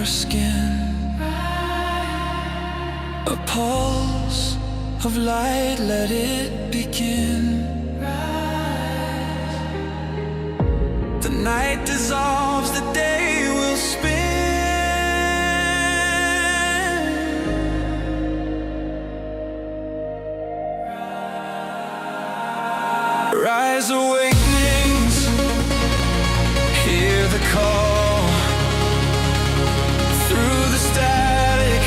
skin. A pulse of light, let it begin. The night dissolves, the day will spin. Rise, awakenings, hear the call. Through the static,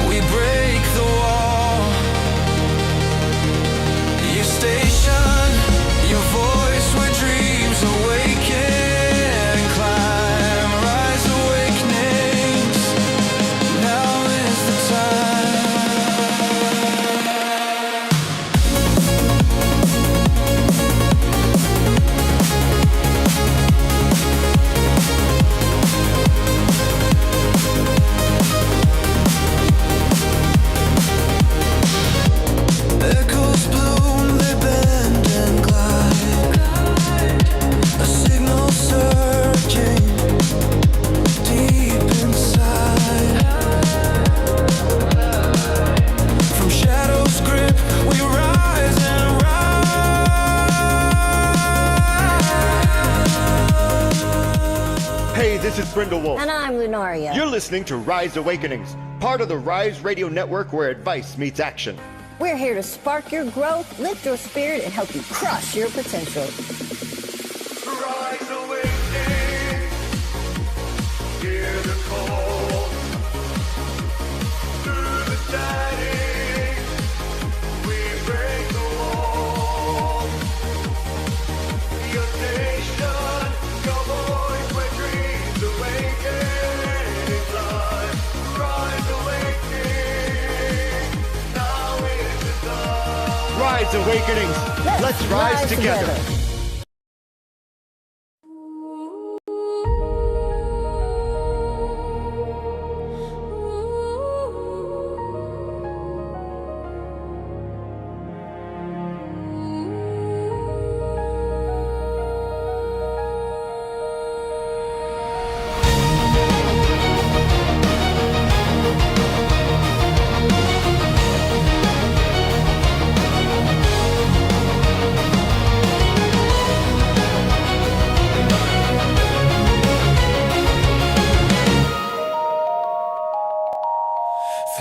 we break the wall. Your station, your voice, where dreams awaken. Climb, rise, awakenings, now is the time. Echoes bloom, they bend and glide. A signal surging deep inside. From shadows grip, we rise and rise. Hey, this is Brindlewolf. And I'm Lunaria. You're listening to Rise Awakenings, part of the Rise Radio Network where advice meets action. We're here to spark your growth, lift your spirit, and help you crush your potential. Rise Awakenings, hear the call. Through the static, we break the wall. Your station, your voice, where dreams awaken. Climb, rise awakening, now is the time. Rise Awakenings, let's rise together.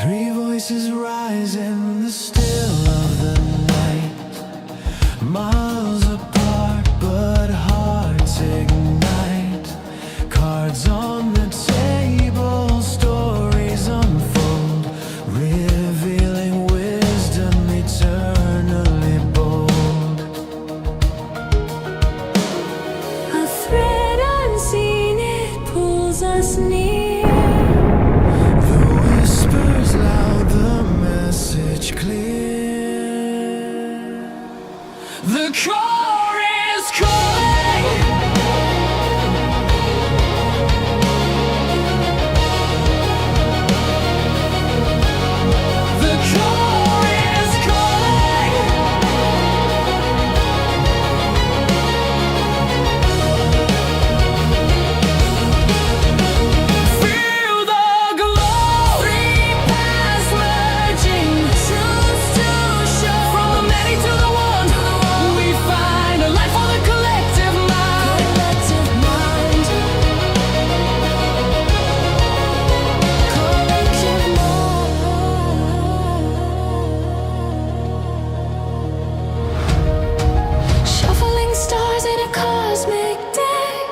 Three voices rise in the still of the night, miles apart but hearts ignite. Cards on the table, stories unfold, revealing wisdom eternally bold. A thread unseen, it pulls us near. The whispers loud, the message clear. The core is calling. The core is calling. Feel the glow. Three paths merging, truths to show. From the many to the one, we find a life for the collective mind. Collective mind. Collective mind. Shuffling stars in a cosmic deck.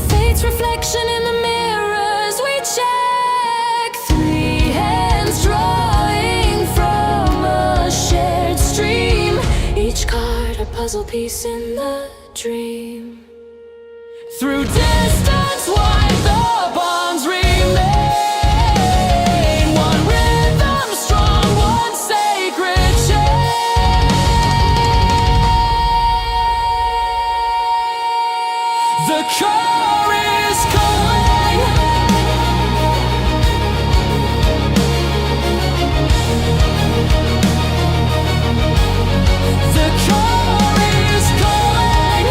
Fate's reflection in the mirrors we check. Three hands drawing from a shared stream. Each card a puzzle piece in the dream. Through distance wide, the bonds remain. One rhythm strong, one sacred chain. The core is calling. The core is calling.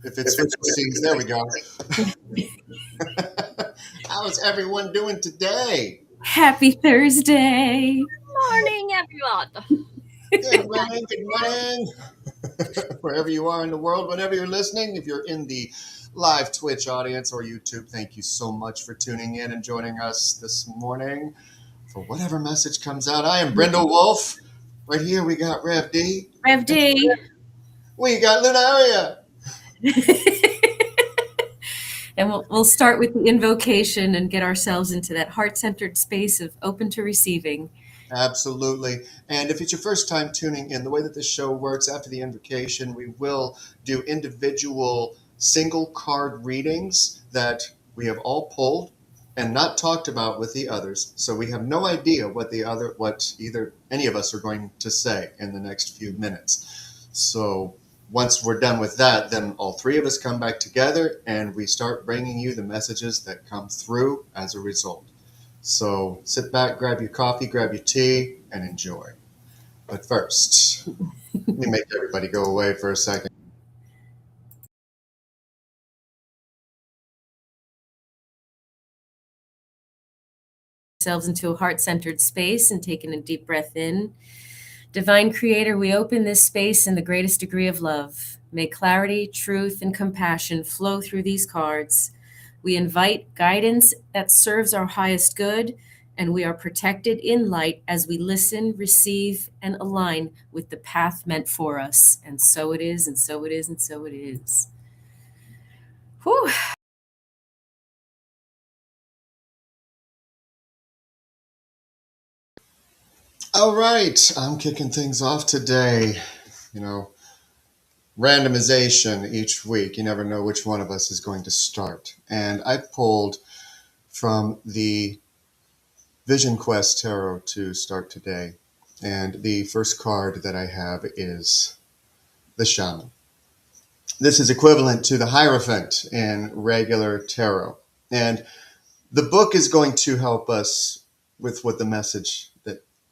If it switches scenes, there we go. How's everyone doing today? Happy Thursday. Morning, everyone. Good morning, good morning. Wherever you are in the world, whenever you're listening, if you're in the live Twitch audience or YouTube, thank you so much for tuning in and joining us this morning for whatever message comes out. I am Brindlewolf. Right here we got Rev D. Rev D. We got Lunaria. And we'll start with the invocation and get ourselves into that heart-centered space of open to receiving. Absolutely. And if it's your first time tuning in, the way that this show works, after the invocation, we will do individual single card readings that we have all pulled and not talked about with the others. So we have no idea what either any of us are going to say in the next few minutes. So once we're done with that, then all three of us come back together and we start bringing you the messages that come through as a result. So sit back, grab your coffee, grab your tea, and enjoy. But first, let me make everybody go away for a second. Ourselves into a heart-centered space and taking a deep breath in. Divine Creator, we open this space in the greatest degree of love. May clarity, truth, and compassion flow through these cards. We invite guidance that serves our highest good, and we are protected in light as we listen, receive, and align with the path meant for us. And so it is, and so it is, and so it is. Whew. All right, I'm kicking things off today. Randomization each week. You never know which one of us is going to start. And I pulled from the Vision Quest Tarot to start today. And the first card that I have is the Shaman. This is equivalent to the Hierophant in regular tarot. And the book is going to help us with what the message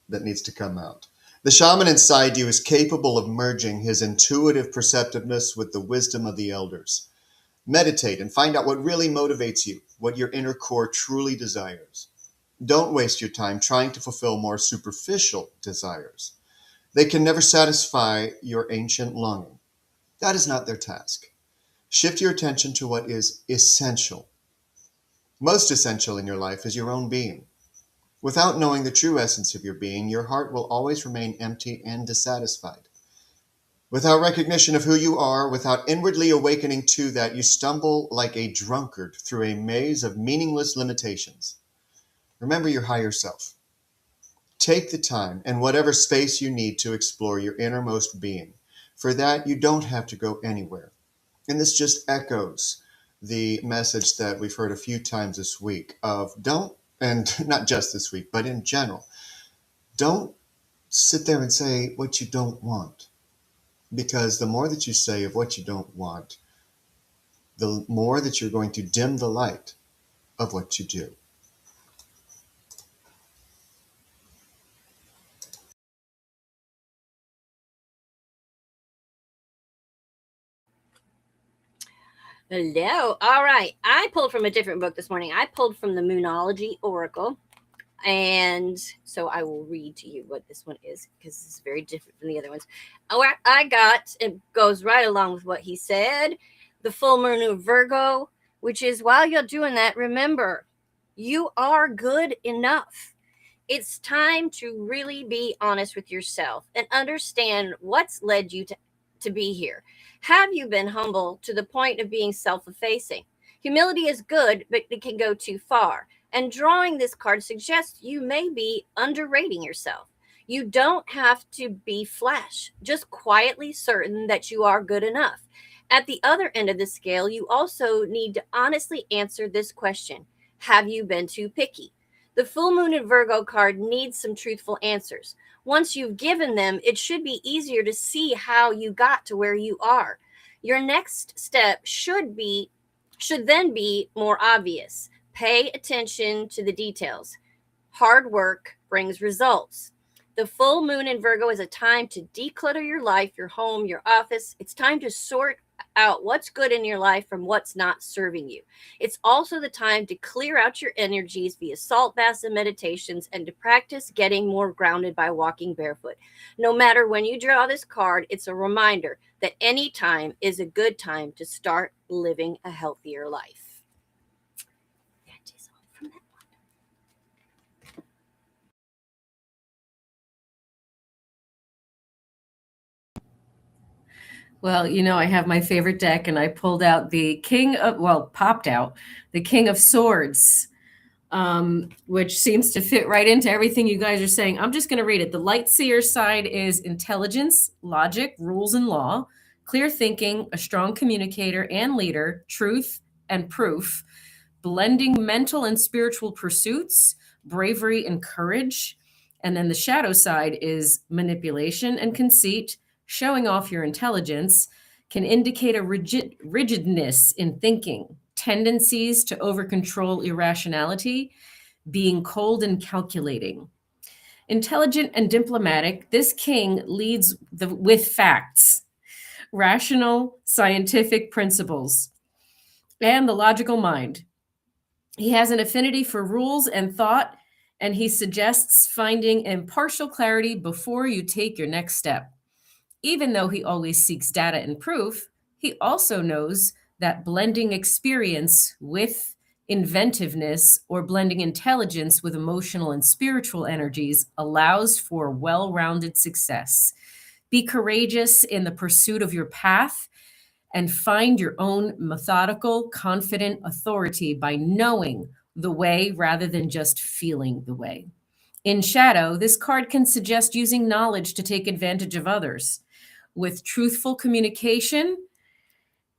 that needs to come out. The shaman inside you is capable of merging his intuitive perceptiveness with the wisdom of the elders. Meditate and find out what really motivates you, what your inner core truly desires. Don't waste your time trying to fulfill more superficial desires. They can never satisfy your ancient longing. That is not their task. Shift your attention to what is essential. Most essential in your life is your own being. Without knowing the true essence of your being, your heart will always remain empty and dissatisfied. Without recognition of who you are, without inwardly awakening to that, you stumble like a drunkard through a maze of meaningless limitations. Remember your higher self. Take the time and whatever space you need to explore your innermost being. For that, you don't have to go anywhere. And this just echoes the message that we've heard a few times this week of don't, and not just this week, but in general, don't sit there and say what you don't want. Because the more that you say of what you don't want, the more that you're going to dim the light of what you do. Hello. All right. I pulled from a different book this morning. I pulled from the Moonology Oracle. And so I will read to you what this one is because this is very different from the other ones. What I got, it goes right along with what he said. The full moon of Virgo, which is while you're doing that, remember, you are good enough. It's time to really be honest with yourself and understand what's led you to be here. Have you been humble to the point of being self-effacing? Humility is good, but it can go too far. And drawing this card suggests you may be underrating yourself. You don't have to be flash, just quietly certain that you are good enough. At the other end of the scale, you also need to honestly answer this question. Have you been too picky? The full moon in Virgo card needs some truthful answers. Once you've given them, it should be easier to see how you got to where you are. Your next step should then be more obvious. Pay attention to the details. Hard work brings results. The full moon in Virgo is a time to declutter your life, your home, your office. It's time to sort out what's good in your life from what's not serving you. It's also the time to clear out your energies via salt baths and meditations, and to practice getting more grounded by walking barefoot. No matter when you draw this card, it's a reminder that any time is a good time to start living a healthier life. That is all from that. Well, I have my favorite deck, and I pulled out popped out the King of Swords, which seems to fit right into everything you guys are saying. I'm just going to read it. The Light Seer side is intelligence, logic, rules, and law, clear thinking, a strong communicator and leader, truth and proof, blending mental and spiritual pursuits, bravery and courage. And then the shadow side is manipulation and conceit, showing off your intelligence, can indicate a rigidness in thinking, tendencies to over-control irrationality, being cold and calculating. Intelligent and diplomatic, this king leads with facts, rational, scientific principles, and the logical mind. He has an affinity for rules and thought, and he suggests finding impartial clarity before you take your next step. Even though he always seeks data and proof, he also knows that blending experience with inventiveness, or blending intelligence with emotional and spiritual energies, allows for well-rounded success. Be courageous in the pursuit of your path, and find your own methodical, confident authority by knowing the way rather than just feeling the way. In shadow, this card can suggest using knowledge to take advantage of others. With truthful communication,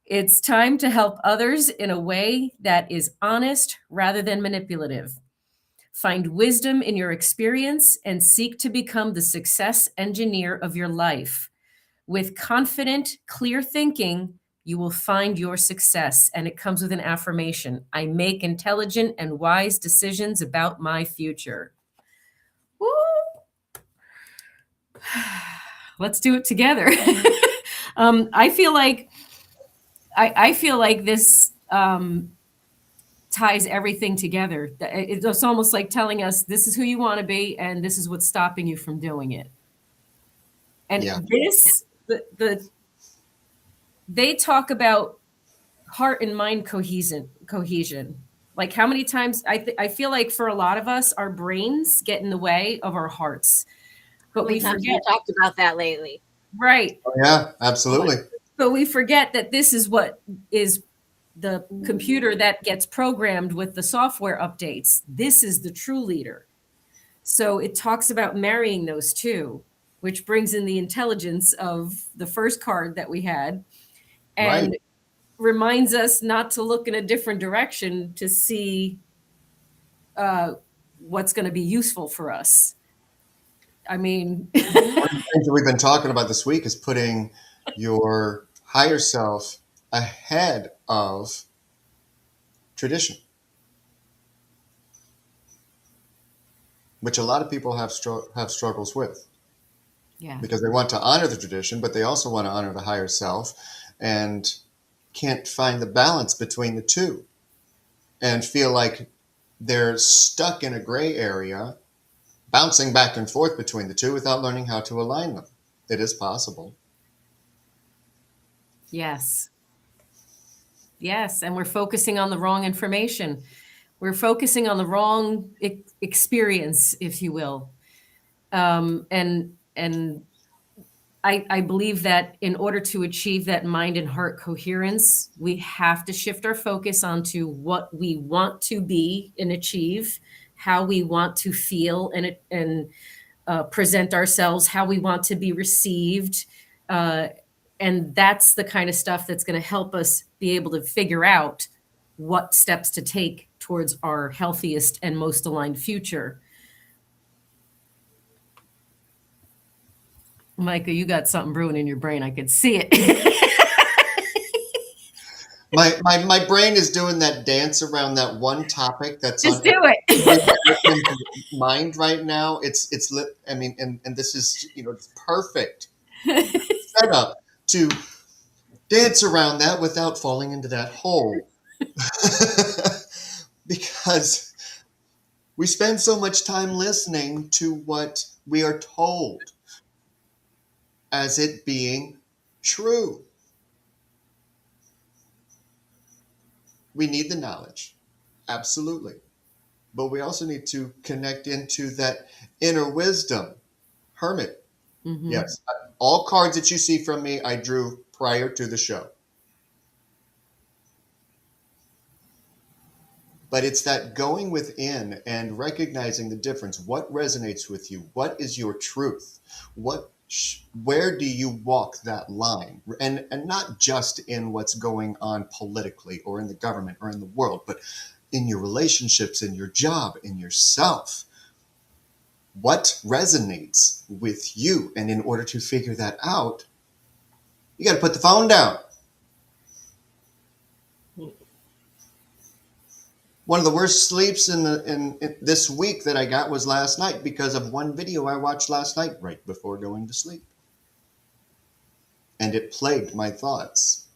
it's time to help others in a way that is honest rather than manipulative. Find wisdom in your experience and seek to become the success engineer of your life. With confident, clear thinking, you will find your success, and it comes with an affirmation. I make intelligent and wise decisions about my future. Woo! Let's do it together. I feel like this ties everything together. It's almost like telling us this is who you want to be, and this is what's stopping you from doing it. And they talk about heart and mind cohesion. Like how many times I feel like for a lot of us, our brains get in the way of our hearts. But we forget. We talked about that lately. Right. Oh, yeah, absolutely. But we forget that this is what is the computer that gets programmed with the software updates. This is the true leader. So it talks about marrying those two, which brings in the intelligence of the first card that we had, and reminds us not to look in a different direction to see what's going to be useful for us. I mean, one of the things that we've been talking about this week is putting your higher self ahead of tradition, which a lot of people have struggles with. Yeah. Because they want to honor the tradition, but they also want to honor the higher self, and can't find the balance between the two, and feel like they're stuck in a gray area, bouncing back and forth between the two without learning how to align them. It is possible. Yes. Yes. And we're focusing on the wrong information. We're focusing on the wrong experience, if you will. And I believe that in order to achieve that mind and heart coherence, we have to shift our focus onto what we want to be and achieve, how we want to feel and present ourselves, how we want to be received. And that's the kind of stuff that's going to help us be able to figure out what steps to take towards our healthiest and most aligned future. Micah, you got something brewing in your brain. I could see it. My brain is doing that dance around that one topic that's Just on do it. mind right now. It's I mean, and this is, it's perfect setup to dance around that without falling into that hole. Because we spend so much time listening to what we are told as it being true. We need the knowledge, absolutely. But we also need to connect into that inner wisdom. Hermit, yes. All cards that you see from me, I drew prior to the show. But it's that going within and recognizing the difference. What resonates with you? What is your truth? Where do you walk that line? And not just in what's going on politically or in the government or in the world, but in your relationships, in your job, in yourself. What resonates with you? And in order to figure that out, you got to put the phone down. One of the worst sleeps in this week that I got was last night because of one video I watched last night right before going to sleep. And it plagued my thoughts.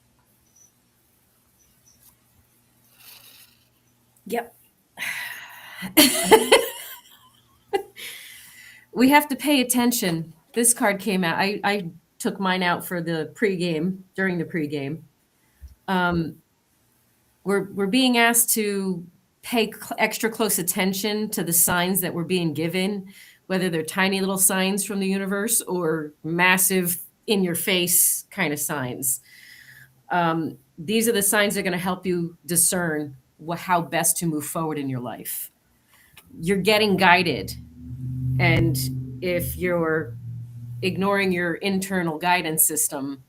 Yep. We have to pay attention. This card came out. I took mine out for the pregame, during the pregame. We're being asked to pay extra close attention to the signs that we're being given, whether they're tiny little signs from the universe or massive in your face kind of signs. These are the signs that are going to help you discern how best to move forward in your life. You're getting guided. And if you're ignoring your internal guidance system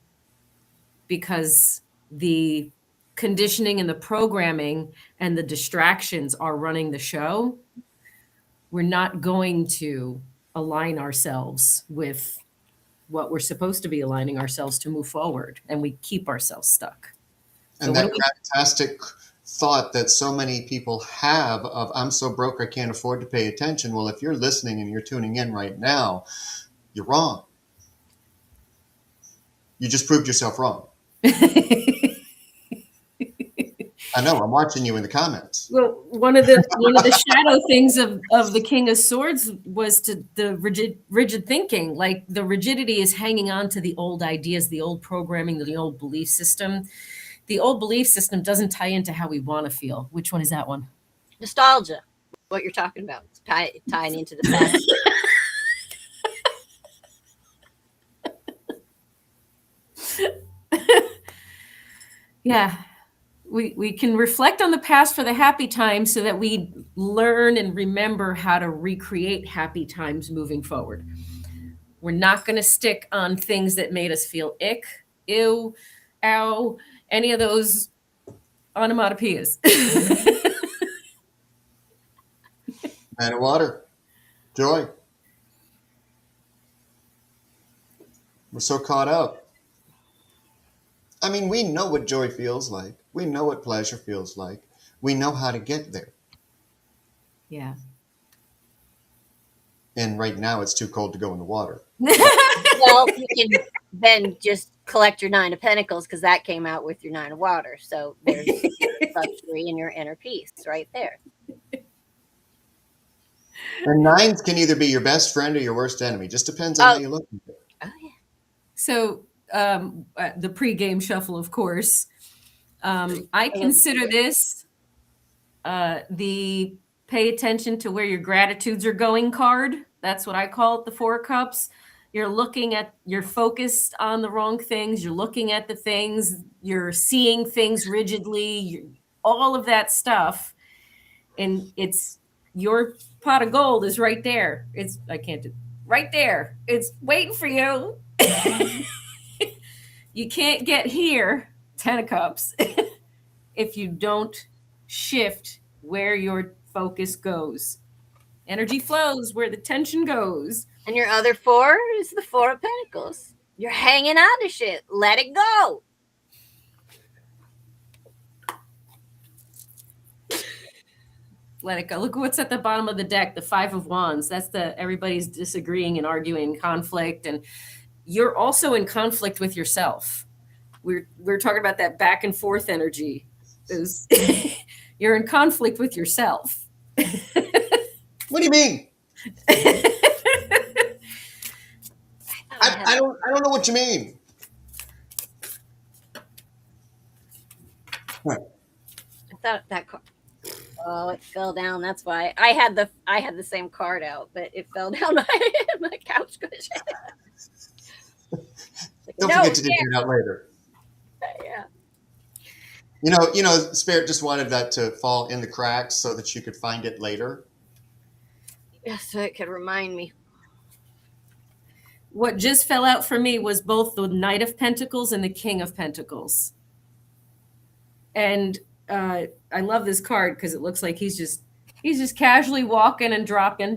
because the conditioning and the programming and the distractions are running the show, we're not going to align ourselves with what we're supposed to be aligning ourselves to move forward, and we keep ourselves stuck. And that fantastic thought that so many people have of, I'm so broke I can't afford to pay attention. Well, if you're listening and you're tuning in right now, you're wrong. You just proved yourself wrong. I know, I'm watching you in the comments. Well, one of the shadow things of the King of Swords was the rigid thinking. Like, the rigidity is hanging on to the old ideas, the old programming, the old belief system. The old belief system doesn't tie into how we want to feel. Which one is that one? Nostalgia. What you're talking about. It's tying into the past. Yeah. We can reflect on the past for the happy times so that we learn and remember how to recreate happy times moving forward. We're not going to stick on things that made us feel ick, ew, ow, any of those onomatopoeias. Man of water. Joy. We're so caught up. I mean, we know what joy feels like. We know what pleasure feels like. We know how to get there. Yeah. And right now it's too cold to go in the water. Well, you can then just collect your 9 of Pentacles because that came out with your 9 of Water. So there's luxury in your inner peace right there. And nines can either be your best friend or your worst enemy. Just depends on how you look at it. Oh, yeah. So the pregame shuffle, of course. I consider this the pay attention to where your gratitudes are going card. That's what I call it, the 4 of Cups. You're focused on the wrong things. You're looking at the things. You're seeing things rigidly. All of that stuff. And it's your pot of gold is right there. Right there. It's waiting for you. You can't get here, 10 of Cups, if you don't shift where your focus goes. Energy flows where the tension goes. And your other 4 is the 4 of Pentacles. You're hanging on to shit. Let it go. Let it go. Look what's at the bottom of the deck, the 5 of Wands. That's everybody's disagreeing and arguing, conflict. And you're also in conflict with yourself. we're talking about that back and forth energy. Those you're in conflict with yourself. What do you mean? I don't know what you mean. What? I thought that card. Oh, it fell down. That's why I had the same card out, but it fell down my couch cushion. Don't forget to dig it out later. Yeah. You know, Spirit just wanted that to fall in the cracks so that you could find it later. Yeah, so it could remind me. What just fell out for me was both the Knight of Pentacles and the King of Pentacles. And I love this card because it looks like he's just casually walking and dropping.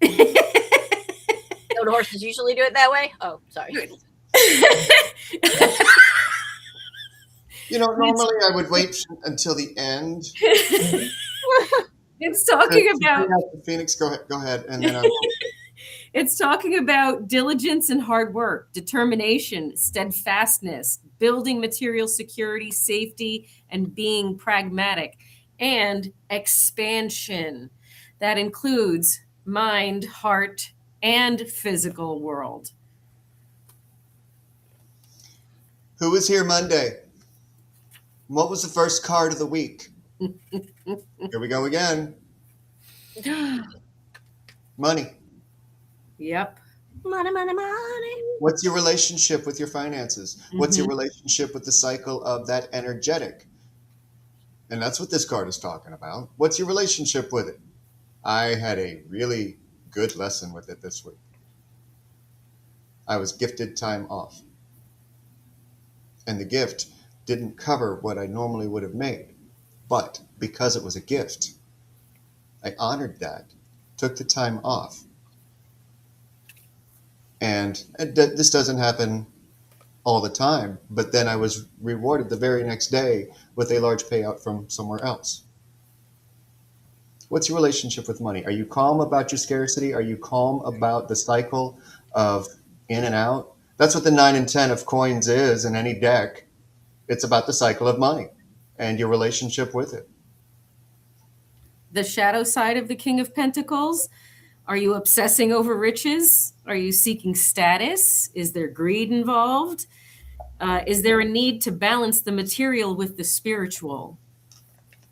Don't horses usually do it that way? Oh, sorry. You know, normally I would wait until the end. It's talking about Phoenix. Go ahead, and then I will. It's talking about diligence and hard work, determination, steadfastness, building material security, safety, and being pragmatic, and expansion. That includes mind, heart, and physical world. Who was here Monday? What was the first card of the week? Here we go again. Money. Yep. Money. What's your relationship with your finances? What's your relationship with the cycle of that energetic? And that's what this card is talking about. What's your relationship with it? I had a really good lesson with it this week. I was gifted time off. And the gift didn't cover what I normally would have made. But because it was a gift, I honored that, took the time off. And this doesn't happen all the time, but then I was rewarded the very next day with a large payout from somewhere else. What's your relationship with money? Are you calm about your scarcity? Are you calm about the cycle of in and out? That's what the 9 and 10 of coins is in any deck. It's about the cycle of money and your relationship with it. The shadow side of the King of Pentacles. Are you obsessing over riches? Are you seeking status? Is there greed involved? Is there a need to balance the material with the spiritual?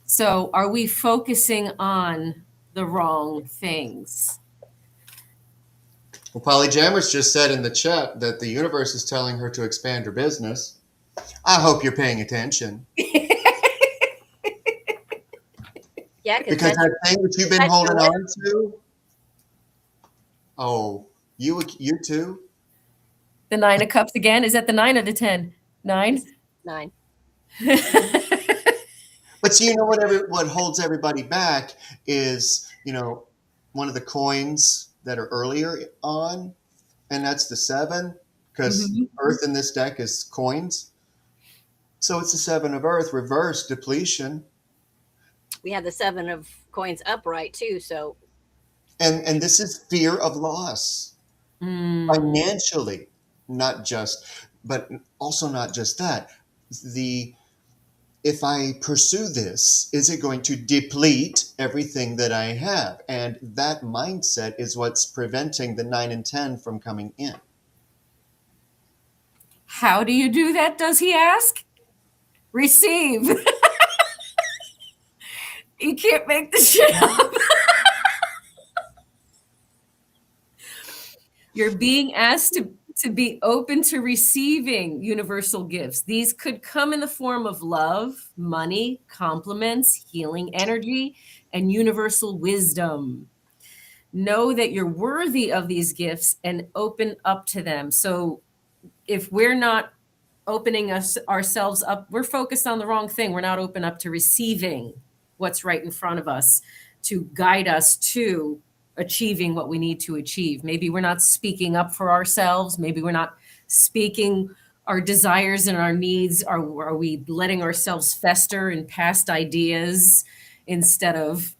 So are we focusing on the wrong things? Well, Polly Jammers just said in the chat that the universe is telling her to expand her business. I hope you're paying attention. Yeah, because that thing that you've been holding on to. Oh, you too? The 9 of Cups again? Is that the 9 or the 10? 9? 9. But see, you know what holds everybody back is, you know, one of the coins that are earlier on, and that's the 7, because Earth in this deck is coins. So it's the 7 of Earth, reverse depletion. We had the 7 of coins upright too, so. And this is fear of loss. Financially, not just, but also not just that. If I pursue this, is it going to deplete everything that I have? And that mindset is what's preventing the 9 and 10 from coming in. How do you do that, does he ask? Receive. You can't make this shit up. You're being asked to be open to receiving universal gifts. These could come in the form of love, money, compliments, healing energy, and universal wisdom. Know that you're worthy of these gifts and open up to them. So if we're not opening ourselves up, we're focused on the wrong thing. We're not open up to receiving what's right in front of us to guide us to achieving what we need to achieve. Maybe we're not speaking up for ourselves. Maybe we're not speaking our desires and our needs. Are we letting ourselves fester in past ideas instead of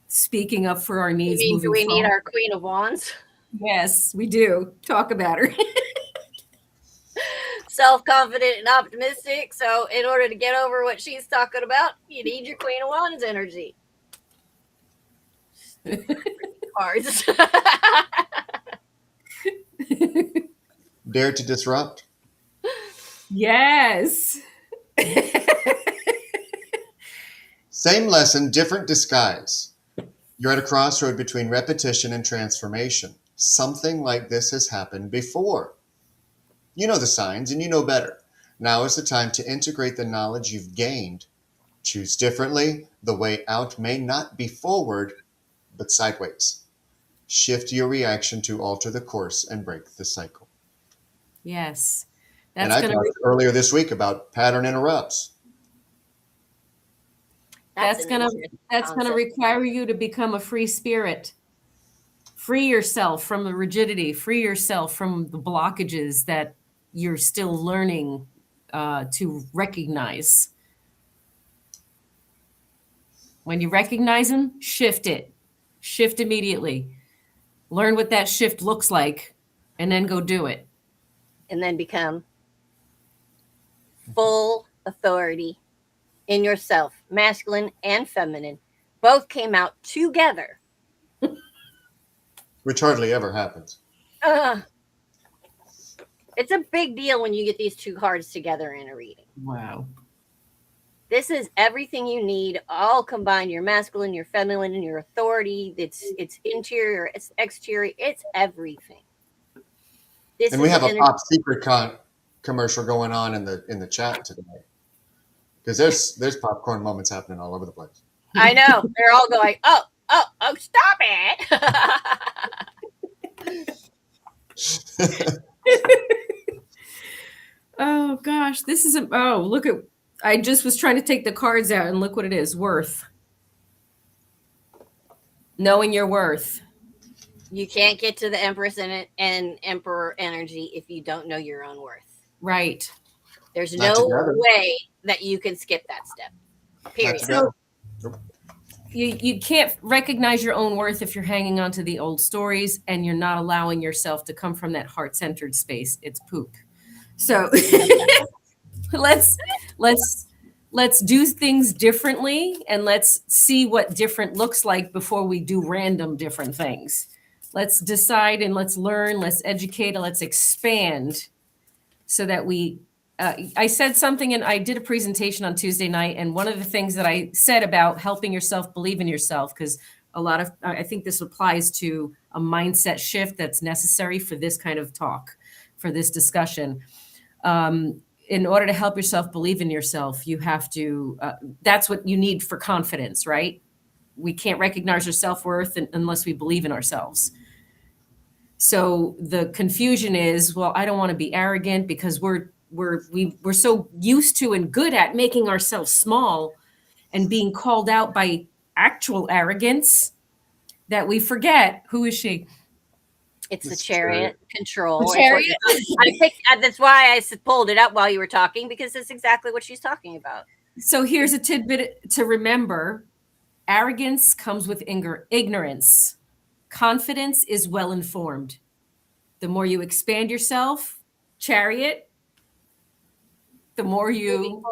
speaking up for our needs? You mean, do we need our Queen of Wands? Yes, we do. Talk about her. self-confident and optimistic. So in order to get over what she's talking about, you need your Queen of Wands energy. Cards. Dare to disrupt. Yes. Same lesson, different disguise. You're at a crossroad between repetition and transformation. Something like this has happened before. You know the signs and you know better. Now is the time to integrate the knowledge you've gained. Choose differently. The way out may not be forward, but sideways. Shift your reaction to alter the course and break the cycle. Yes. And I talked earlier this week about pattern interrupts. That's gonna require you to become a free spirit. Free yourself from the rigidity. Free yourself from the blockages that you're still learning to recognize. When you recognize them, shift it. Shift immediately. Learn what that shift looks like, and then go do it. And then become full authority in yourself, masculine and feminine. Both came out together. Which hardly ever happens. It's a big deal when you get these two cards together in a reading. Wow. This is everything you need, all combined. Your masculine, your feminine, and your authority. It's interior, it's exterior, it's everything. And we have a Pop Secret commercial going on in the chat today. Because there's popcorn moments happening all over the place. I know. They're all going, oh, stop it. Oh gosh, this is look at, I just was trying to take the cards out and look what it is. Worth. Knowing your worth. You can't get to the Empress and Emperor energy if you don't know your own worth. Right. There's no way that you can skip that step. Period. So you can't recognize your own worth if you're hanging on to the old stories and you're not allowing yourself to come from that heart-centered space. It's poop. So let's do things differently, and let's see what different looks like before we do random different things. Let's decide and let's learn, let's educate, and let's expand so that we I said something, and I did a presentation on Tuesday night, and one of the things that I said about helping yourself believe in yourself, because I think this applies to a mindset shift that's necessary for this kind of talk, for this discussion. In order to help yourself believe in yourself, you have to, that's what you need for confidence, right? We can't recognize our self-worth unless we believe in ourselves. So the confusion is, well, I don't want to be arrogant because we're so used to and good at making ourselves small and being called out by actual arrogance that we forget, who is she? It's the Chariot control. The Chariot? That's why I pulled it up while you were talking, because that's exactly what she's talking about. So here's a tidbit to remember. Arrogance comes with ignorance. Confidence is well-informed. The more you expand yourself, Chariot, the more you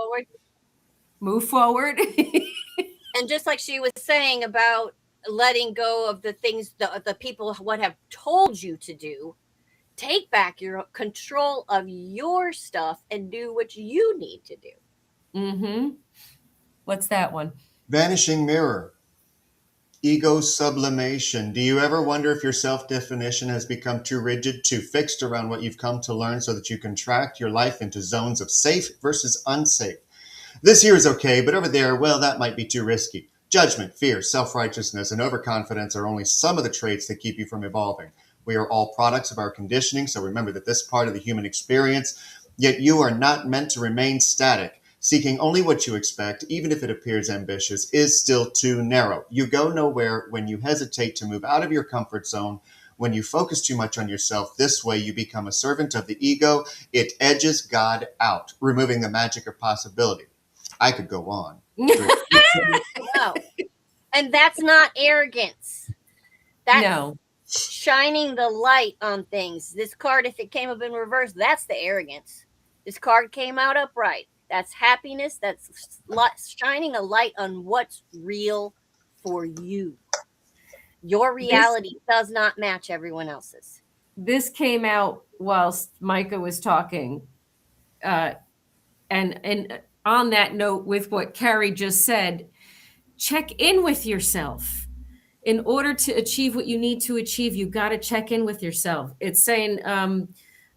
move forward. And just like she was saying about letting go of the things, the people, what have told you to do, take back your control of your stuff and do what you need to do. Mm-hmm. What's that one? Vanishing mirror. Ego sublimation. Do you ever wonder if your self-definition has become too rigid, too fixed around what you've come to learn so that you contract your life into zones of safe versus unsafe? This here is okay, but over there, well, that might be too risky. Judgment, fear, self-righteousness, and overconfidence are only some of the traits that keep you from evolving. We are all products of our conditioning, so remember that this part of the human experience, yet you are not meant to remain static. Seeking only what you expect, even if it appears ambitious, is still too narrow. You go nowhere when you hesitate to move out of your comfort zone, when you focus too much on yourself. This way you become a servant of the ego. It edges God out, removing the magic of possibility. I could go on. No. And that's not arrogance. That's shining the light on things. This card, if it came up in reverse, that's the arrogance. This card came out upright. That's happiness. That's shining a light on what's real for you. Your reality does not match everyone else's. This came out whilst Micah was talking. And on that note, with what Carrie just said, check in with yourself. In order to achieve what you need to achieve, you got to check in with yourself. It's saying,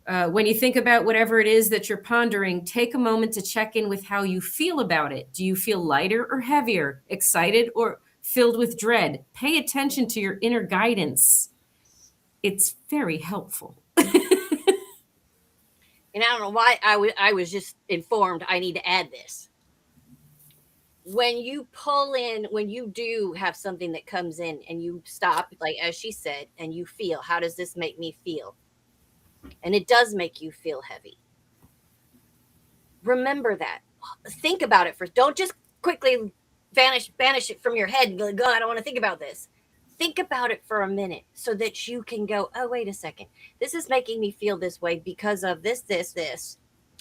when you think about whatever it is that you're pondering, take a moment to check in with how you feel about it. Do you feel lighter or heavier, excited or filled with dread? Pay attention to your inner guidance. It's very helpful. And I don't know why I was just informed I need to add this. When you pull in, when you do have something that comes in and you stop, like as she said, and you feel, how does this make me feel? And it does make you feel heavy. Remember that. Think about it first. Don't just quickly banish it from your head and go, God, I don't want to think about this. Think about it for a minute so that you can go, oh, wait a second. This is making me feel this way because of this.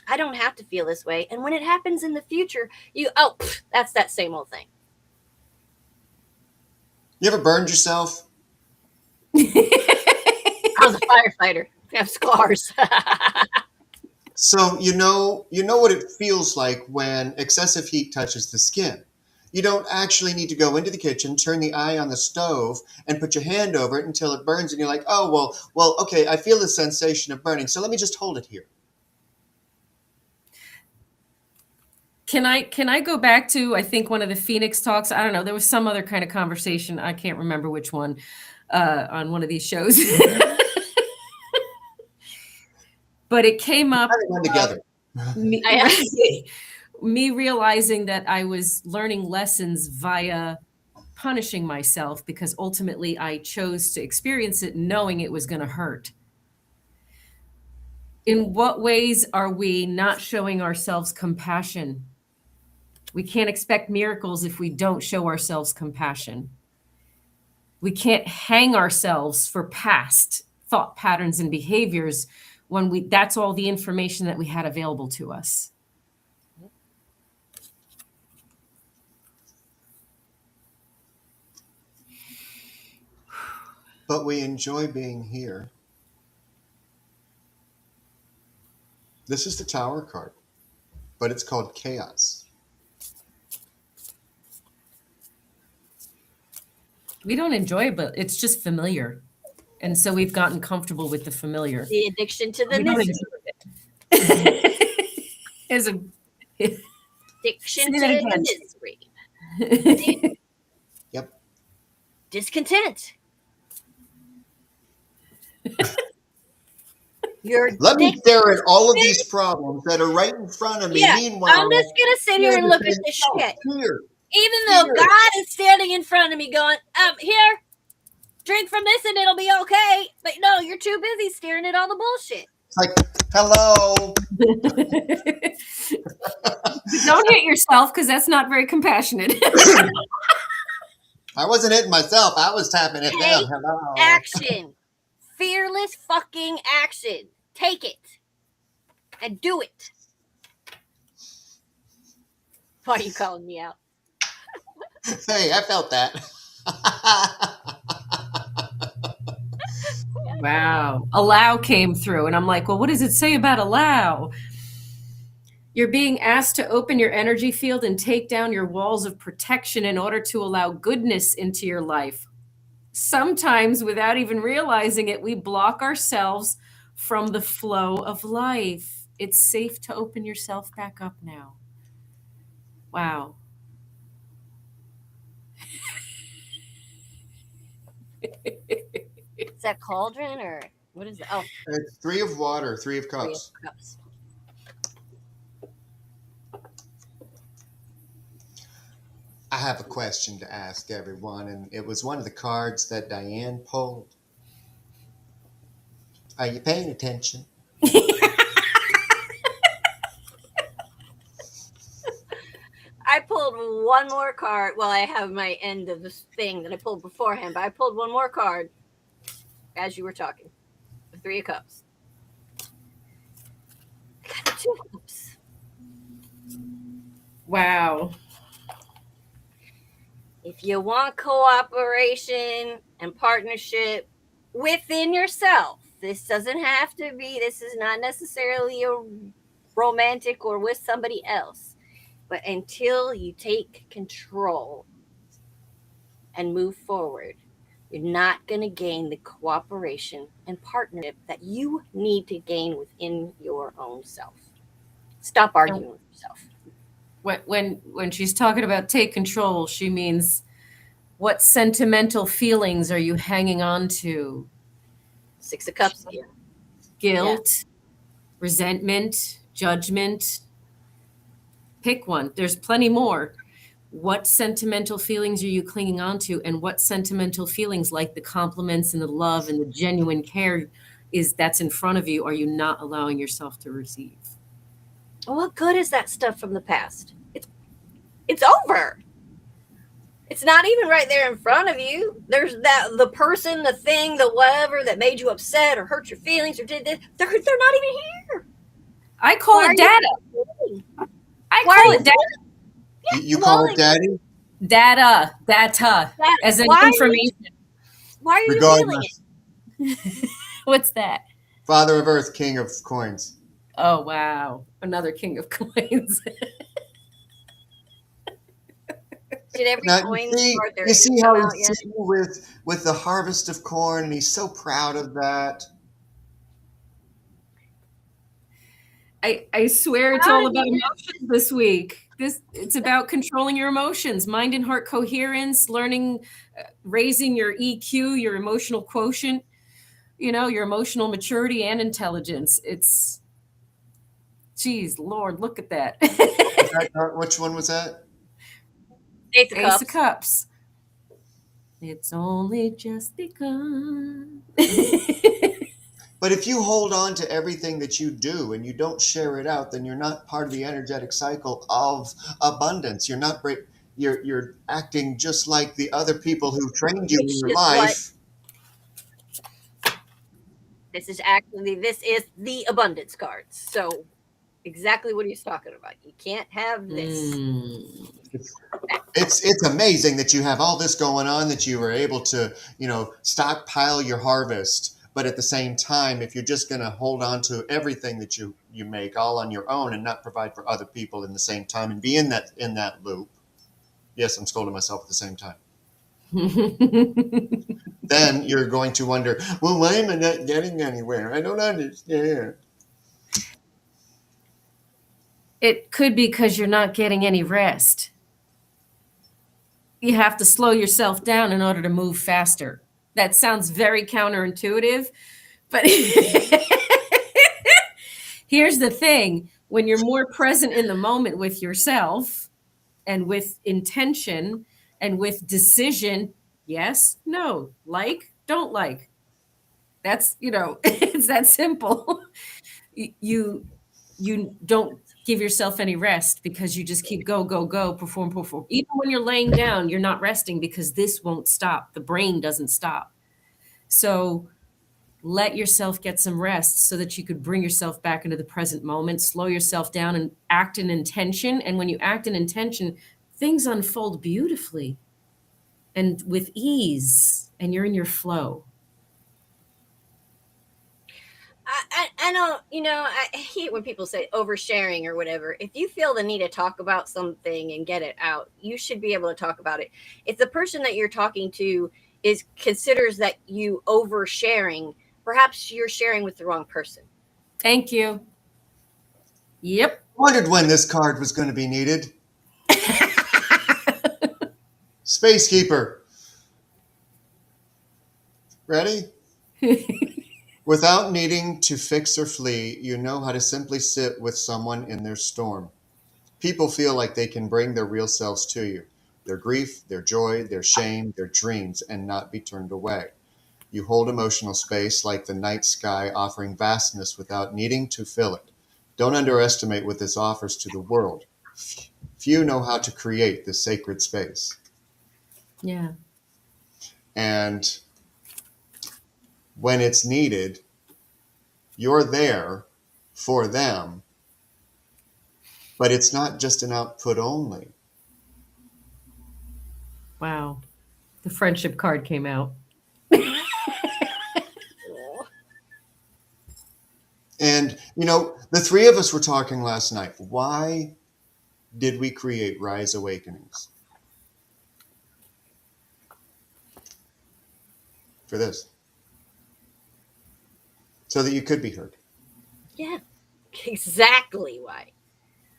I don't have to feel this way. And when it happens in the future, that's that same old thing. You ever burned yourself? I was a firefighter. I have scars. So you know what it feels like when excessive heat touches the skin. You don't actually need to go into the kitchen, turn the eye on the stove, and put your hand over it until it burns, and you're like, oh, well, okay, I feel the sensation of burning, so let me just hold it here. Can I go back to, I think, one of the Phoenix talks? I don't know. There was some other kind of conversation. I can't remember which one on one of these shows. But it came up together. Me realizing that I was learning lessons via punishing myself because ultimately I chose to experience it knowing it was going to hurt. In what ways are we not showing ourselves compassion? We can't expect miracles if we don't show ourselves compassion. We can't hang ourselves for past thought patterns and behaviors when that's all the information that we had available to us. But we enjoy being here. This is the Tower card, but it's called Chaos. We don't enjoy it, but it's just familiar. And so we've gotten comfortable with the familiar. The addiction to the misery. Is a addiction to the misery. Yep. Discontent. Let me stare at all of these problems that are right in front of me. Yeah, Meanwhile, I'm just gonna sit here and look at this shit. Even though God is standing in front of me going, here, drink from this and it'll be okay. But no, you're too busy staring at all the bullshit. It's like, hello. Don't hit yourself because that's not very compassionate. I wasn't hitting myself. I was tapping it down. Hello. Action. Fearless fucking action. Take it. And do it. Why are you calling me out? Hey, I felt that. Wow. Allow came through. And I'm like, well, what does it say about allow? You're being asked to open your energy field and take down your walls of protection in order to allow goodness into your life. Sometimes, without even realizing it, we block ourselves from the flow of life. It's safe to open yourself back up now. Wow. Is that cauldron or what is that? Oh, it's 3 of water, 3 of cups. 3 of cups. I have a question to ask everyone, and it was one of the cards that Diane pulled. Are you paying attention? I pulled one more card. Well, I have my end of this thing that I pulled beforehand, but I pulled one more card as you were talking. The 3 of Cups. I got Two of Cups. Wow. If you want cooperation and partnership within yourself, this doesn't have to be, this is not necessarily a romantic or with somebody else. But until you take control and move forward, you're not going to gain the cooperation and partnership that you need to gain within your own self. Stop arguing with yourself. When she's talking about take control, she means what sentimental feelings are you hanging on to? Six of Cups again. Guilt, resentment, judgment. Pick one. There's plenty more. What sentimental feelings are you clinging on to, and what sentimental feelings, like the compliments and the love and the genuine care that's in front of you, are you not allowing yourself to receive? What good is that stuff from the past? It's over. It's not even right there in front of you. There's the person, the thing, the whatever that made you upset or hurt your feelings or did this. They're not even here. I call it data. I call it data. You call it daddy? Data, as in information. Why are you Regardless. feeling it? What's that? Father of Earth, King of Coins. Oh, wow. Another king of coins. Did every Now, coin you see how he's sitting with the harvest of corn, and he's so proud of that. I swear it's all about emotions this week. It's about controlling your emotions, mind and heart coherence, learning, raising your EQ, your emotional quotient, your emotional maturity and intelligence. It's, geez, Lord, look at that. Which one was that? Ace of Cups. Ace of Cups. It's only just begun. But if you hold on to everything that you do and you don't share it out, then you're not part of the energetic cycle of abundance. You're not. You're acting just like the other people who trained you in your life. This is the abundance card. So exactly what he's talking about. You can't have this. It's amazing that you have all this going on, that you were able to, stockpile your harvest. But at the same time, if you're just going to hold on to everything that you make all on your own and not provide for other people in the same time and be in that loop. Yes, I'm scolding myself at the same time. Then you're going to wonder, well, why am I not getting anywhere? I don't understand. It could be because you're not getting any rest. You have to slow yourself down in order to move faster. That sounds very counterintuitive, but here's the thing. When you're more present in the moment with yourself and with intention and with decision, yes, no, like, don't like. That's, it's that simple. You don't give yourself any rest because you just keep go, perform. Even when you're laying down, you're not resting because this won't stop. The brain doesn't stop. So let yourself get some rest so that you could bring yourself back into the present moment, slow yourself down and act in intention. And when you act in intention, things unfold beautifully and with ease, and you're in your flow. I don't, I hate when people say oversharing or whatever. If you feel the need to talk about something and get it out, you should be able to talk about it. If the person that you're talking to considers that you oversharing, perhaps you're sharing with the wrong person. Thank you. Yep. Wondered when this card was going to be needed. Space Keeper. Ready? Without needing to fix or flee, you know how to simply sit with someone in their storm. People feel like they can bring their real selves to you, their grief, their joy, their shame, their dreams, and not be turned away. You hold emotional space like the night sky, offering vastness without needing to fill it. Don't underestimate what this offers to the world. Few know how to create this sacred space. Yeah. And when it's needed, you're there for them But it's not just an output only. Wow. The friendship card came out. And, the three of us were talking last night. Why did we create Rise Awakenings? For this. So that you could be heard. Yeah, exactly why.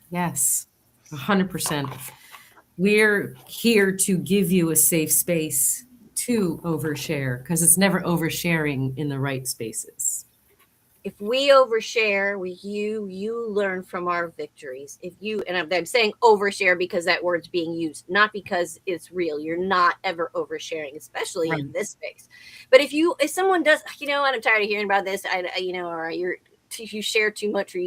Yes, 100%. We're here to give you a safe space to overshare, because it's never oversharing in the right spaces. If we overshare with you, you learn from our victories. If you, and I'm saying overshare because that word's being used, not because it's real. You're not ever oversharing, especially Right. in this space. But if someone does, and I'm tired of hearing about this, or if you share too much, or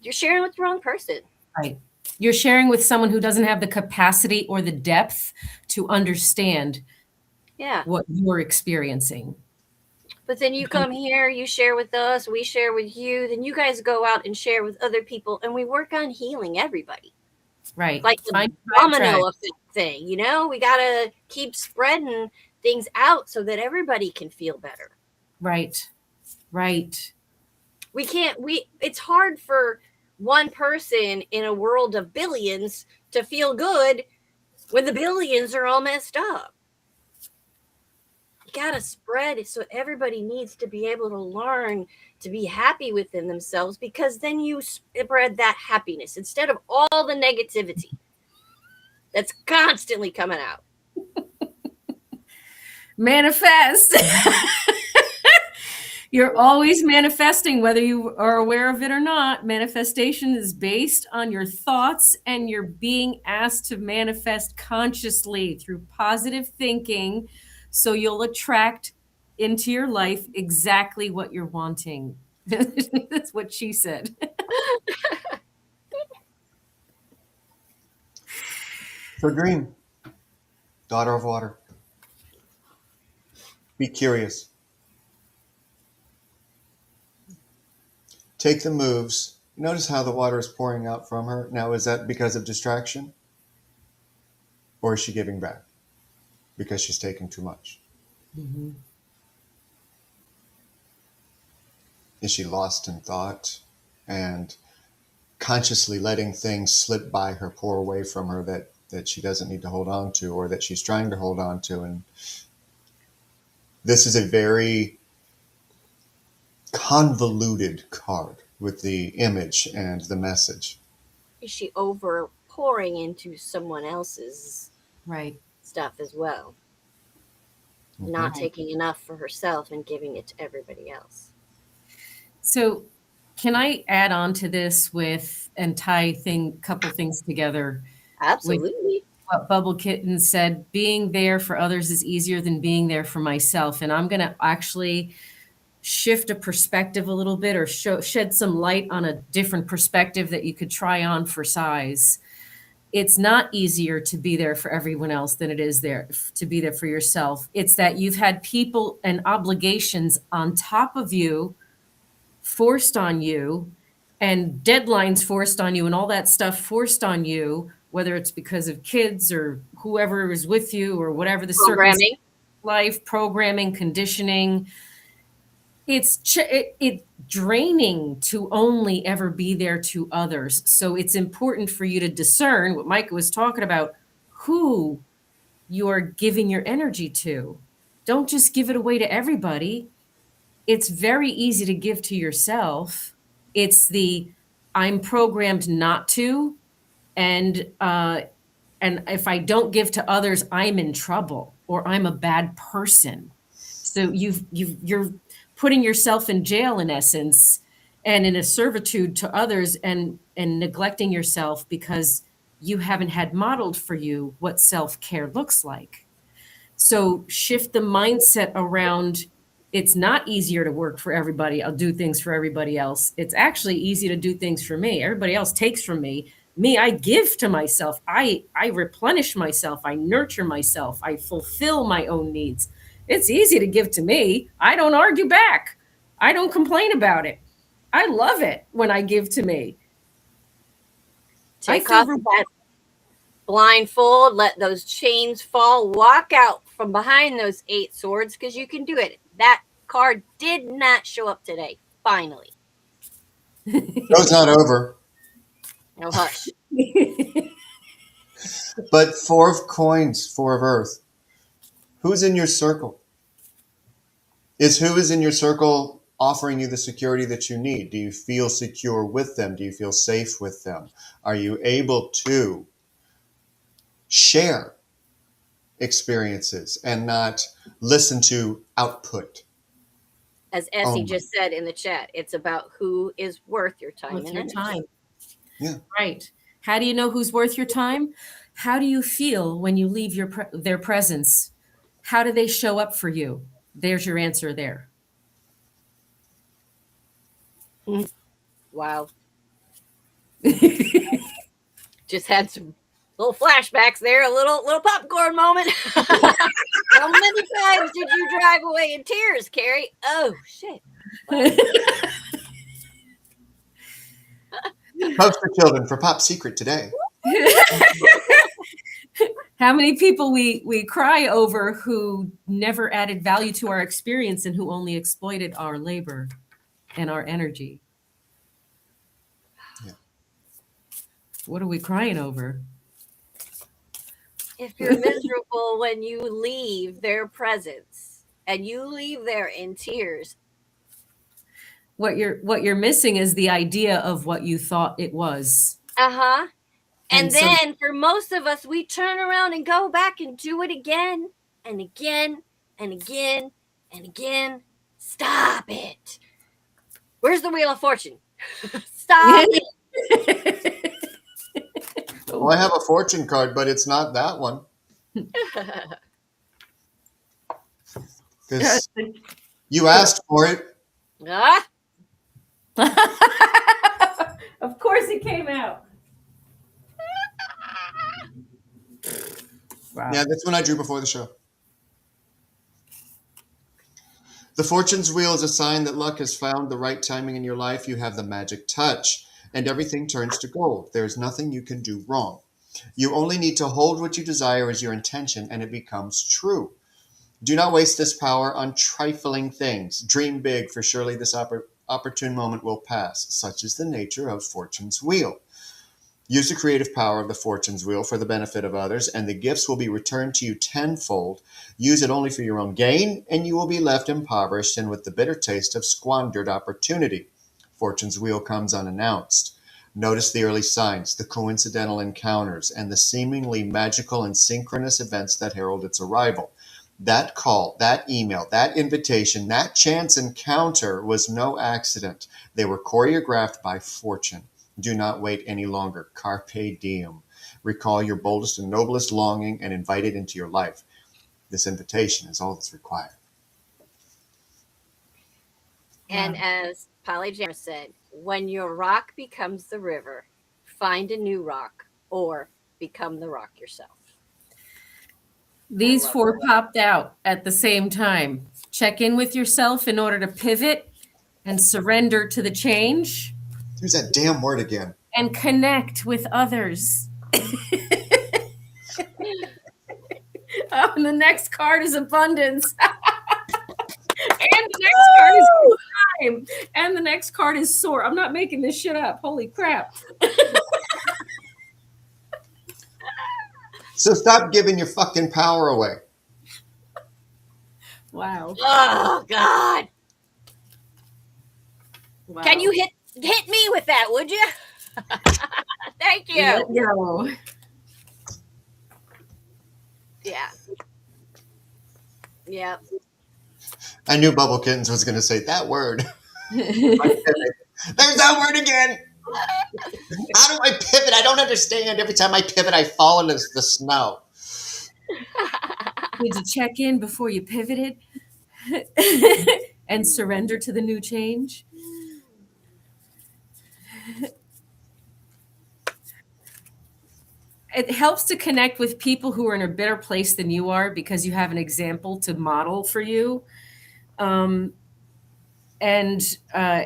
you're sharing with the wrong person. Right. You're sharing with someone who doesn't have the capacity or the depth to understand what you're experiencing. But then you come here, you share with us, we share with you, then you guys go out and share with other people, and we work on healing everybody. Right. Like the domino effect thing, we got to keep spreading things out so that everybody can feel better. Right. Right. It's hard for one person in a world of billions to feel good when the billions are all messed up. You got to spread it, so everybody needs to be able to learn to be happy within themselves, because then you spread that happiness instead of all the negativity that's constantly coming out. Manifest. You're always manifesting, whether you are aware of it or not. Manifestation is based on your thoughts, and you're being asked to manifest consciously through positive thinking. So you'll attract into your life exactly what you're wanting. That's what she said. So dream, daughter of water. Be curious. Take the moves. Notice how the water is pouring out from her. Now, is that because of distraction? Or is she giving back? Because she's taking too much. Mm-hmm. Is she lost in thought and consciously letting things slip by her, pour away from her that she doesn't need to hold on to, or that she's trying to hold on to? And this is a very convoluted card with the image and the message. Is she over pouring into someone else's stuff as well? Mm-hmm. Not taking enough for herself and giving it to everybody else. So can I add on to this and tie couple things together? Absolutely. What Bubble Kitten said, being there for others is easier than being there for myself. And I'm going to actually shift a perspective a little bit, or shed some light on a different perspective that you could try on for size. It's not easier to be there for everyone else than it is to be there for yourself. It's that you've had people and obligations on top of you, forced on you, and deadlines forced on you, and all that stuff forced on you, whether it's because of kids or whoever is with you or whatever the circumstance, life, programming, conditioning. It's draining to only ever be there to others. So it's important for you to discern what Micah was talking about, who you are giving your energy to. Don't just give it away to everybody. It's very easy to give to yourself. It's I'm programmed not to, and if I don't give to others, I'm in trouble, or I'm a bad person. So you're putting yourself in jail, in essence, and in a servitude to others, and neglecting yourself because you haven't had modeled for you what self-care looks like. So shift the mindset around, it's not easier to work for everybody. I'll do things for everybody else. It's actually easy to do things for me. Everybody else takes from me. Me, I give to myself. I replenish myself. I nurture myself. I fulfill my own needs. It's easy to give to me. I don't argue back. I don't complain about it. I love it when I give to me. Take off that blindfold, let those chains fall, walk out from behind those 8 swords, because you can do it. That card did not show up today. Finally. Show's not over. No, hush. But 4 of coins, 4 of earth. Who's in your circle? Who is in your circle offering you the security that you need? Do you feel secure with them? Do you feel safe with them? Are you able to share experiences and not listen to output? As Essie just said in the chat, it's about who is worth your time Worth and your energy. time. Yeah. Right. How do you know who's worth your time? How do you feel when you leave their presence? How do they show up for you? There's your answer there. Wow. Just had some little flashbacks there, a little popcorn moment. How many times did you drive away in tears, Carrie? Oh, shit. Poster children for Pop Secret today. How many people we cry over who never added value to our experience and who only exploited our labor and our energy? Yeah. What are we crying over? If you're miserable when you leave their presence and you leave there in tears, What you're missing is the idea of what you thought it was. and And so- then for most of us, we turn around and go back and do it again and again and again and again. Stop it. Where's the Wheel of Fortune? Stop it. Well, I have a fortune card, but it's not that one. Because you asked for it. Ah, Of course it came out. Wow. Yeah, that's one I drew before the show. The Fortune's Wheel is a sign that luck has found the right timing in your life. You have the magic touch, and everything turns to gold. There is nothing you can do wrong. You only need to hold what you desire as your intention, and it becomes true. Do not waste this power on trifling things. Dream big, for surely this opportune moment will pass. Such is the nature of Fortune's Wheel. Use the creative power of the Fortune's Wheel for the benefit of others, and the gifts will be returned to you tenfold. Use it only for your own gain, and you will be left impoverished and with the bitter taste of squandered opportunity. Fortune's Wheel comes unannounced. Notice the early signs, the coincidental encounters, and the seemingly magical and synchronous events that herald its arrival. That call, that email, that invitation, that chance encounter was no accident. They were choreographed by Fortune. Do not wait any longer. Carpe diem. Recall your boldest and noblest longing and invite it into your life. This invitation is all that's required. and as Polly Jammer said, when your rock becomes the river, find a new rock or become the rock yourself. These 4 popped out at the same time. Check in with yourself in order to pivot and surrender to the change Use that damn word again. and connect with others. Oh, and the next card is abundance. And the next card is time. And the next card is soar. I'm not making this shit up. Holy crap. So stop giving your fucking power away. Wow. Oh God! Wow. Can you hit me with that? Would you? Thank you. Yo. Yeah. Yeah. I knew Bubble Kittens was going to say that word. There's that word again. How do I pivot? I don't understand. Every time I pivot, I fall into the snow. Did you check in before you pivoted and surrender to the new change? It helps to connect with people who are in a better place than you are because you have an example to model for you. And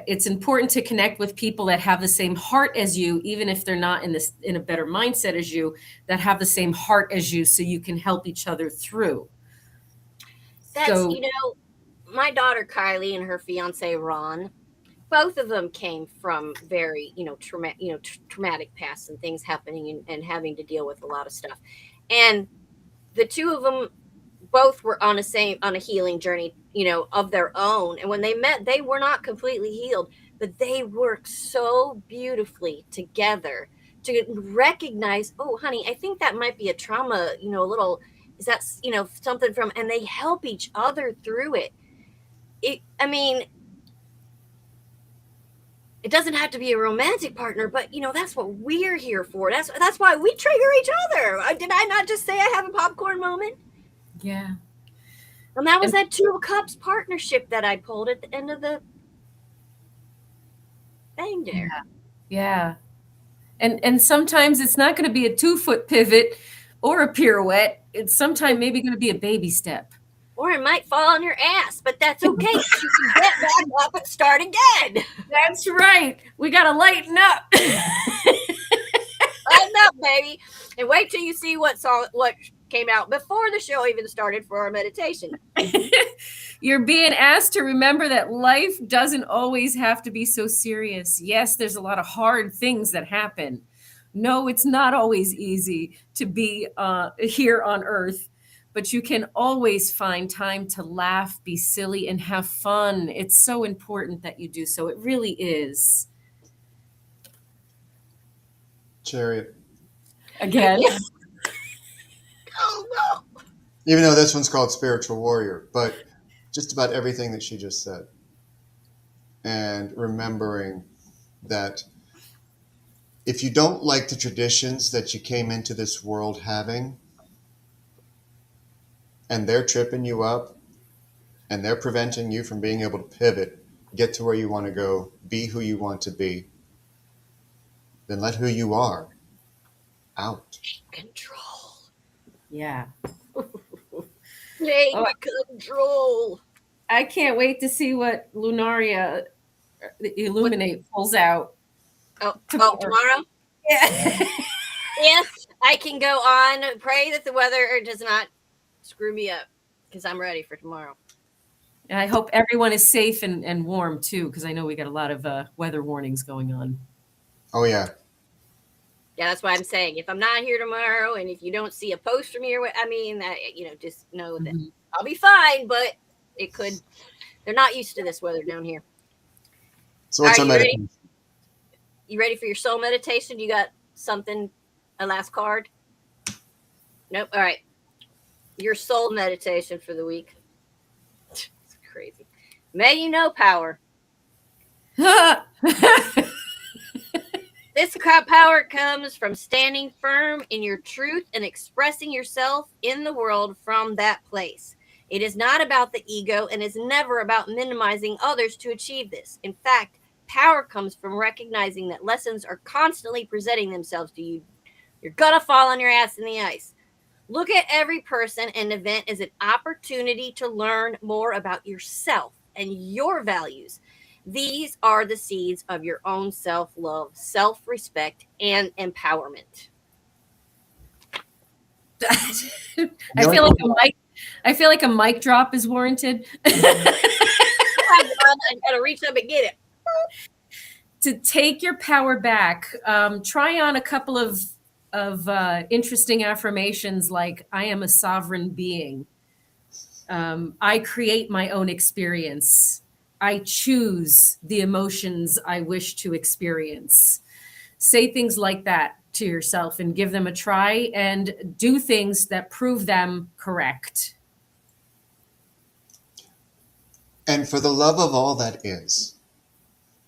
it's important to connect with people that have the same heart as you, even if they're not in a better mindset as you, that have the same heart as you, so you can help each other through. That's, So, my daughter Kylie and her fiance Ron, both of them came from very, traumatic pasts and things happening and having to deal with a lot of stuff. And the two of them both were on a healing journey, of their own. And when they met, they were not completely healed, but they worked so beautifully together to recognize, oh, honey, I think that might be a trauma, a little, is that, something from, and they help each other through it. I mean, it doesn't have to be a romantic partner, but that's what we're here for. That's why we trigger each other. Did I not just say I have a popcorn moment? yeah. And that was that Two of Cups partnership that I pulled at the end of the thing there. Yeah. And sometimes it's not going to be a 2-foot pivot or a pirouette. It's sometimes maybe going to be a baby step. Or it might fall on your ass, but that's okay. You can get back up and start again. That's right. We got to lighten up. Lighten up, baby. And wait till you see what came out before the show even started for our meditation. You're being asked to remember that life doesn't always have to be so serious. Yes, there's a lot of hard things that happen. No, it's not always easy to be here on Earth, but you can always find time to laugh, be silly, and have fun. It's so important that you do so. It really is. Chariot. Again. Oh, no. Even though this one's called Spiritual Warrior, but just about everything that she just said. And remembering that if you don't like the traditions that you came into this world having, and they're tripping you up, and they're preventing you from being able to pivot, get to where you want to go, be who you want to be, then let who you are out. Control. Yeah. Take control. I can't wait to see what Lunaria Illuminate pulls out. Tomorrow? Yeah. If I can go on, pray that the weather does not screw me up, because I'm ready for tomorrow. And I hope everyone is safe and warm too, because I know we got a lot of weather warnings going on. Oh, yeah. Yeah, that's why I'm saying if I'm not here tomorrow, and if you don't see a post from me, just know that I'll be fine. But it could. They're not used to this weather down here. So what's our meditation? You ready for your soul meditation? You got something? A last card? Nope. All right. Your soul meditation for the week. It's crazy. May you know power. This power comes from standing firm in your truth and expressing yourself in the world from that place. It is not about the ego and is never about minimizing others to achieve this. In fact, power comes from recognizing that lessons are constantly presenting themselves to you. You're gonna fall on your ass in the ice. Look at every person and event as an opportunity to learn more about yourself and your values. These are the seeds of your own self-love, self-respect, and empowerment. I feel like a mic drop is warranted. I gotta reach up and get it. To take your power back, try on a couple of interesting affirmations like I am a sovereign being. I create my own experience. I choose the emotions I wish to experience. Say things like that to yourself and give them a try, and do things that prove them correct. And for the love of all that is,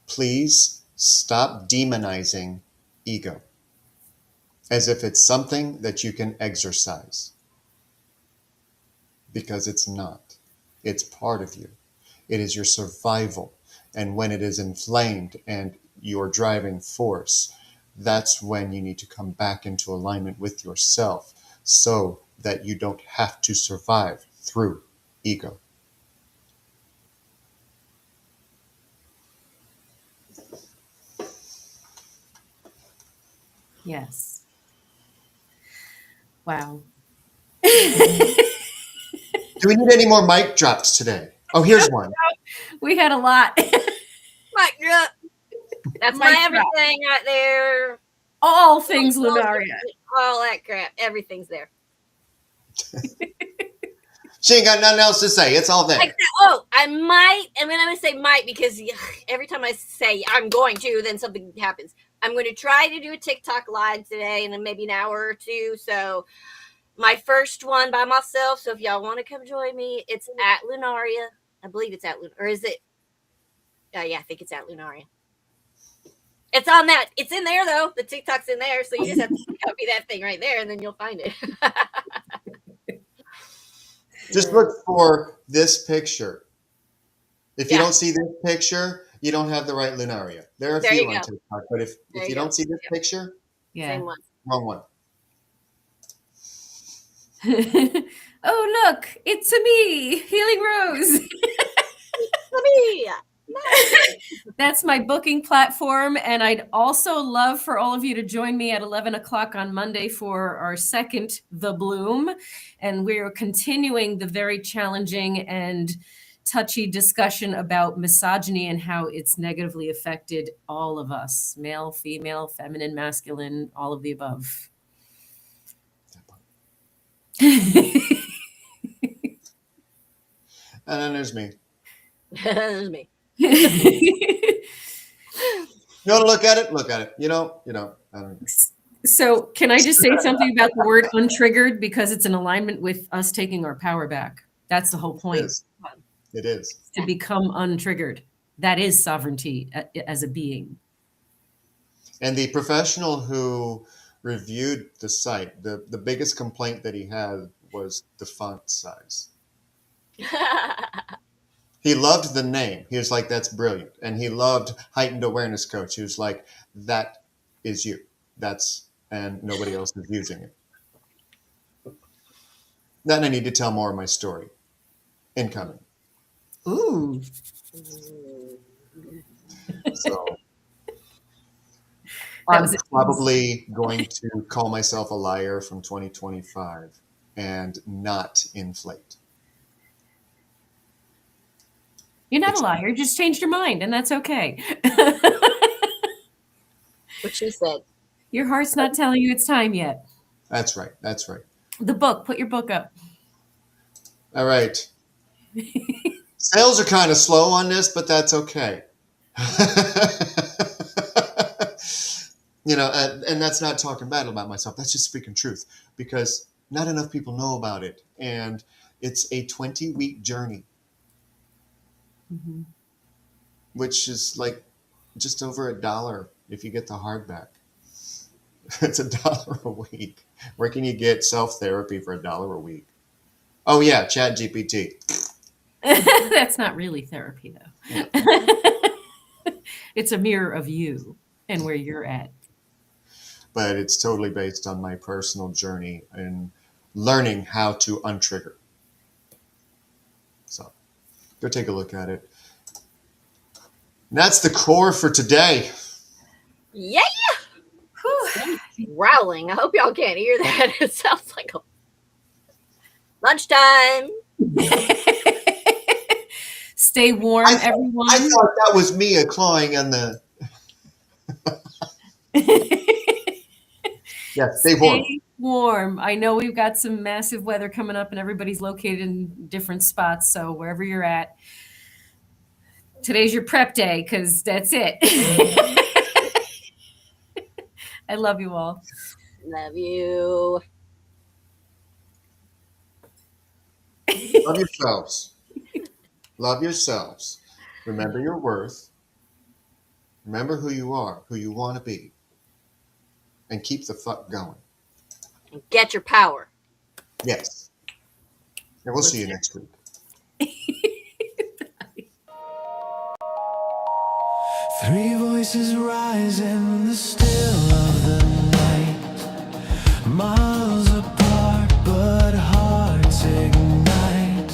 please stop demonizing ego as if it's something that you can exercise. Because it's not. It's part of you. It is your survival. And when it is inflamed and your driving force, that's when you need to come back into alignment with yourself so that you don't have to survive through ego. Yes. Wow. Do we need any more mic drops today? Oh, here's one. We had a lot. Mic drop. That's my Mic drop. everything right there. All things Lunaria. All that crap. Everything's there. She ain't got nothing else to say. It's all there. I might, and then I'm going to say might because every time I say I'm going to, then something happens. I'm going to try to do a TikTok live today in maybe an hour or two. So my first one by myself. So if y'all want to come join me, it's at Lunaria. I believe it's at Lunaria. Or is it? Yeah, I think it's at Lunaria. It's on that. It's in there, though. The TikTok's in there. So you just have to copy that thing right there, and then you'll find it. Just look for this picture. If you don't see this picture, you don't have the right Lunaria. There are a few on TikTok, but if you don't see this picture, Same one. wrong one. Oh, look, it's a me, Healing Rose. Me. That's my booking platform. And I'd also love for all of you to join me at 11 o'clock on Monday for our second The Bloom. And we're continuing the very challenging and touchy discussion about misogyny and how it's negatively affected all of us, male, female, feminine, masculine, all of the above. And then there's me. There's me. You want to look at it? Look at it. You know, I don't know. So can I just say something about the word untriggered, because it's in alignment with us taking our power back? That's the whole point. It is. To become untriggered. That is sovereignty as a being. And the professional who reviewed the site, the biggest complaint that he had was the font size. He loved the name. He was like, that's brilliant. And he loved Heightened Awareness Coach. He was like, that is you. And nobody else is using it. Then I need to tell more of my story. Incoming. Ooh. So I'm probably going to call myself a liar from 2025 and not inflate. You're not a liar. You just changed your mind, and that's okay. What she said. Your heart's not telling you it's time yet. That's right. That's right. The book. Put your book up. All right. Sales are kind of slow on this, but that's okay. And that's not talking bad about myself. That's just speaking truth, because not enough people know about it. And it's a 20-week journey, which is like just over $1 if you get the hardback. It's $1 a week. Where can you get self-therapy for $1 a week? Oh, yeah, ChatGPT. That's not really therapy, though. It's a mirror of you and where you're at. But it's totally based on my personal journey in learning how to untrigger. So go take a look at it. And that's the core for today. Yeah. Growling. I hope y'all can't hear that. It sounds like a lunchtime. Stay warm, everyone. I thought that was Mia clawing on the... Yeah, stay warm. Stay warm. I know we've got some massive weather coming up and everybody's located in different spots. So wherever you're at, today's your prep day, because that's it. I love you all. Love you. Love yourselves. Love yourselves. Remember your worth. Remember who you are, who you want to be. And keep the fuck going. And get your power. Yes. And we'll see you next week. Three voices rise in the still of the night, miles apart but hearts ignite,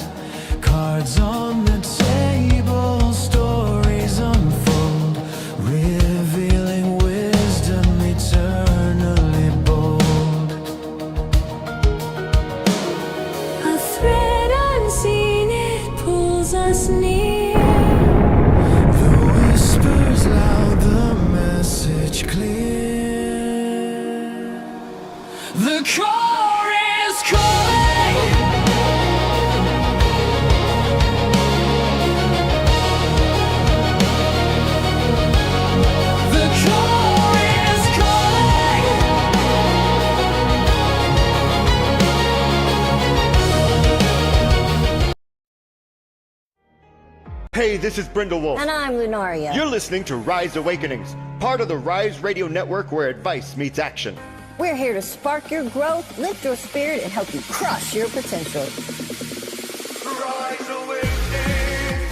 cards on the table, stories unfold, revealing wisdom eternally. Hey, this is Brindlewolf. And I'm Lunaria. You're listening to Rise Awakenings, part of the Rise Radio Network where advice meets action. We're here to spark your growth, lift your spirit, and help you crush your potential. Rise awakening,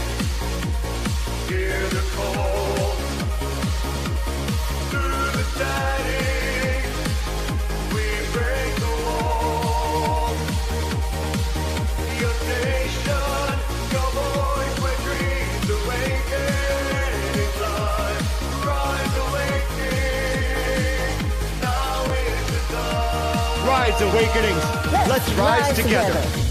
hear the call. Through the static, we break the wall. Your station, your voice, where dreams awaken inside. Rise awakening, now is the time. Rise Awakenings, let's rise together.